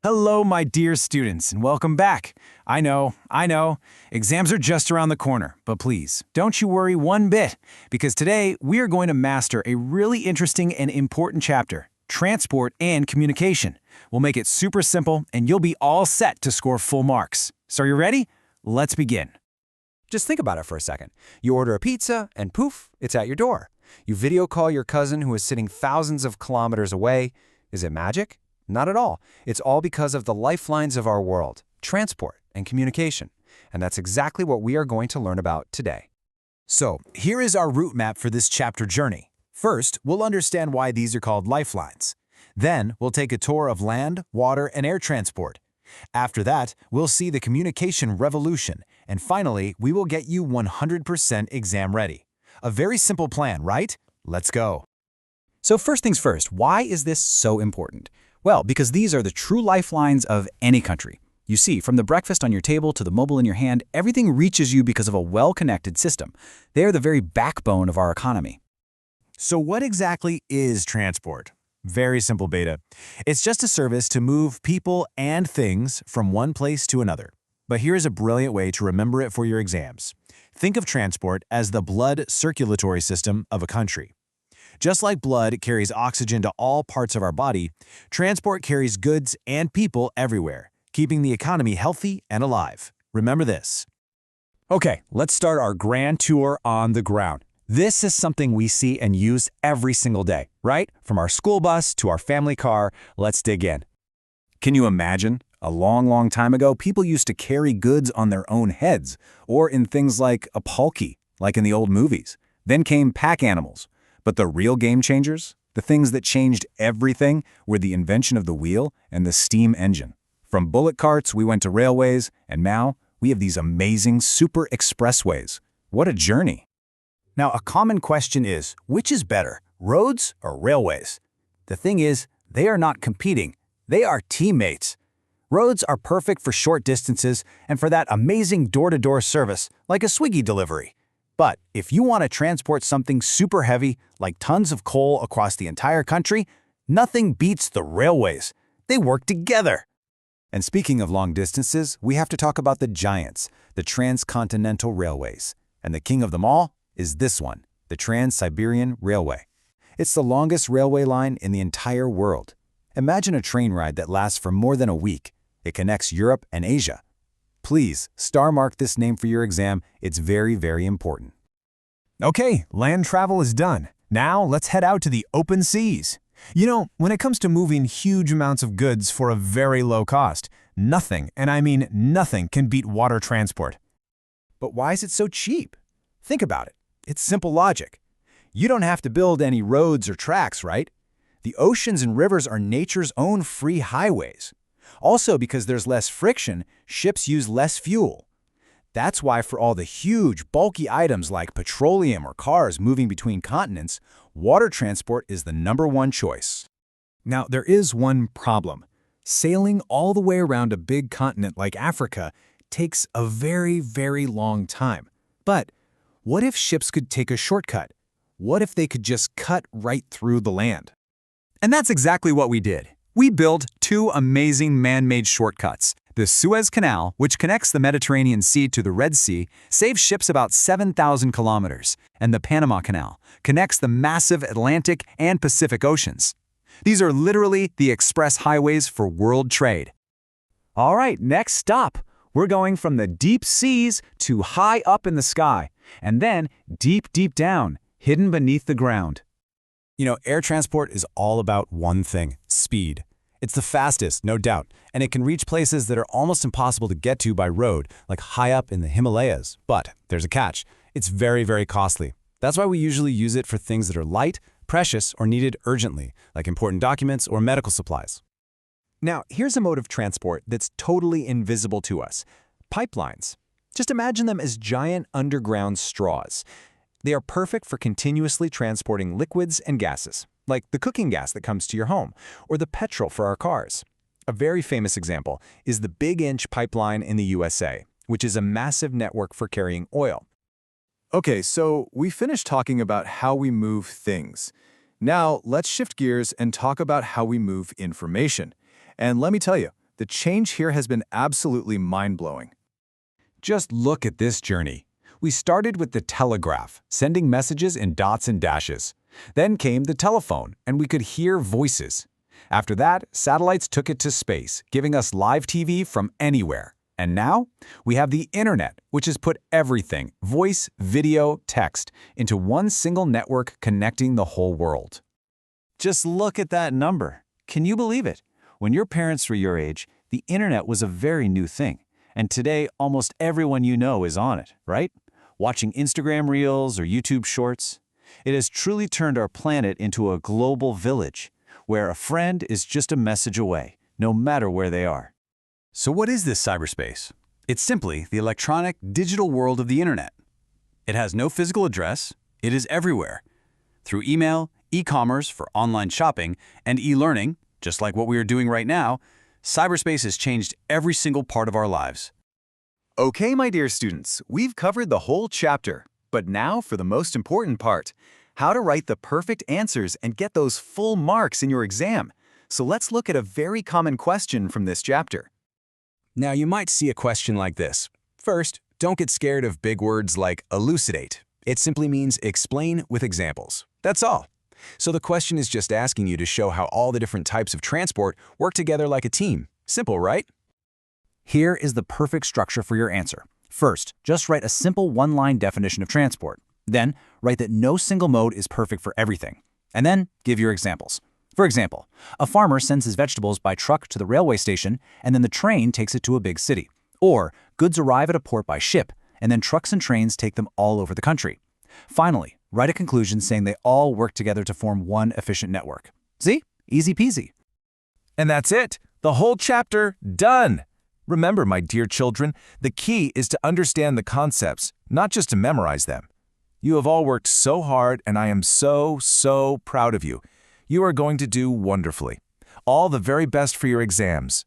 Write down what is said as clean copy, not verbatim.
Hello, my dear students, and welcome back. I know, exams are just around the corner, but please, don't you worry one bit, because today we are going to master a really interesting and important chapter, transport and communication. We'll make it super simple, and you'll be all set to score full marks. So are you ready? Let's begin. Just think about it for a second. You order a pizza, and poof, it's at your door. You video call your cousin who is sitting thousands of kilometers away. Is it magic? Not at all. It's all because of the lifelines of our world, transport and communication. And that's exactly what we are going to learn about today. So, here is our route map for this chapter journey. First, we'll understand why these are called lifelines. Then, we'll take a tour of land, water, and air transport. After that, we'll see the communication revolution. And finally, we will get you 100% exam ready. A very simple plan, right? Let's go. So first things first, why is this so important? Well, because these are the true lifelines of any country. You see, from the breakfast on your table to the mobile in your hand, everything reaches you because of a well-connected system. They are the very backbone of our economy. So what exactly is transport? Very simple, Beta. It's just a service to move people and things from one place to another. But here's a brilliant way to remember it for your exams. Think of transport as the blood circulatory system of a country. Just like blood carries oxygen to all parts of our body, transport carries goods and people everywhere, keeping the economy healthy and alive. Remember this. Okay, let's start our grand tour on the ground. This is something we see and use every single day, right? From our school bus to our family car, let's dig in. Can you imagine? A long time ago, people used to carry goods on their own heads, or in things like a palki, like in the old movies. Then came pack animals. But the real game changers, the things that changed everything, were the invention of the wheel and the steam engine. From bullock carts, we went to railways, and now we have these amazing super expressways. What a journey! Now, a common question is, which is better, roads or railways? The thing is, they are not competing. They are teammates. Roads are perfect for short distances and for that amazing door-to-door service, like a Swiggy delivery. But if you want to transport something super heavy, like tons of coal across the entire country, nothing beats the railways. They work together. And speaking of long distances, we have to talk about the giants, the transcontinental railways. And the king of them all is this one, the Trans-Siberian Railway. It's the longest railway line in the entire world. Imagine a train ride that lasts for more than a week. It connects Europe and Asia. Please, star mark this name for your exam. It's very important. Okay, land travel is done. Now let's head out to the open seas. You know, when it comes to moving huge amounts of goods for a very low cost, nothing, and I mean nothing, can beat water transport. But why is it so cheap? Think about it. It's simple logic. You don't have to build any roads or tracks, right? The oceans and rivers are nature's own free highways. Also, because there's less friction, ships use less fuel. That's why for all the huge, bulky items like petroleum or cars moving between continents, water transport is the #1 choice. Now, there is one problem. Sailing all the way around a big continent like Africa takes a very long time. But what if ships could take a shortcut? What if they could just cut right through the land? And that's exactly what we did. We built two amazing man-made shortcuts. The Suez Canal, which connects the Mediterranean Sea to the Red Sea, saves ships about 7,000 kilometers, and the Panama Canal connects the massive Atlantic and Pacific Oceans. These are literally the express highways for world trade. All right, next stop. We're going from the deep seas to high up in the sky, and then deep down, hidden beneath the ground. You know, air transport is all about one thing, speed. It's the fastest, no doubt, and it can reach places that are almost impossible to get to by road, like high up in the Himalayas. But there's a catch. It's very costly. That's why we usually use it for things that are light, precious, or needed urgently, like important documents or medical supplies. Now, here's a mode of transport that's totally invisible to us. Pipelines. Just imagine them as giant underground straws. They are perfect for continuously transporting liquids and gases, like the cooking gas that comes to your home, or the petrol for our cars. A very famous example is the Big Inch pipeline in the USA, which is a massive network for carrying oil. Okay, so we finished talking about how we move things. Now, let's shift gears and talk about how we move information. And let me tell you, The change here has been absolutely mind-blowing. Just look at this journey. We started with the telegraph, sending messages in dots and dashes. Then came the telephone, and we could hear voices. After that, satellites took it to space, giving us live TV from anywhere. And now, we have the internet, which has put everything, voice, video, text, into one single network connecting the whole world. Just look at that number. Can you believe it? When your parents were your age, the internet was a very new thing. And today, almost everyone you know is on it, right? Watching Instagram Reels or YouTube Shorts. It has truly turned our planet into a global village, where a friend is just a message away, no matter where they are. So what is this cyberspace? It's simply the electronic, digital world of the internet. It has no physical address. It is everywhere. Through email, e-commerce for online shopping, and e-learning, just like what we are doing right now, cyberspace has changed every single part of our lives. Okay, my dear students, we've covered the whole chapter. But now for the most important part, how to write the perfect answers and get those full marks in your exam. So let's look at a very common question from this chapter. Now, you might see a question like this. First, don't get scared of big words like elucidate. It simply means explain with examples. That's all. So the question is just asking you to show how all the different types of transport work together like a team. Simple, right? Here is the perfect structure for your answer. First, just write a simple one-line definition of transport. Then, write that no single mode is perfect for everything. And then, give your examples. For example, a farmer sends his vegetables by truck to the railway station, and then the train takes it to a big city. Or, goods arrive at a port by ship, and then trucks and trains take them all over the country. Finally, write a conclusion saying they all work together to form one efficient network. See? Easy peasy. And that's it. The whole chapter, done. Remember, my dear children, the key is to understand the concepts, not just to memorize them. You have all worked so hard, and I am so proud of you. You are going to do wonderfully. All the very best for your exams.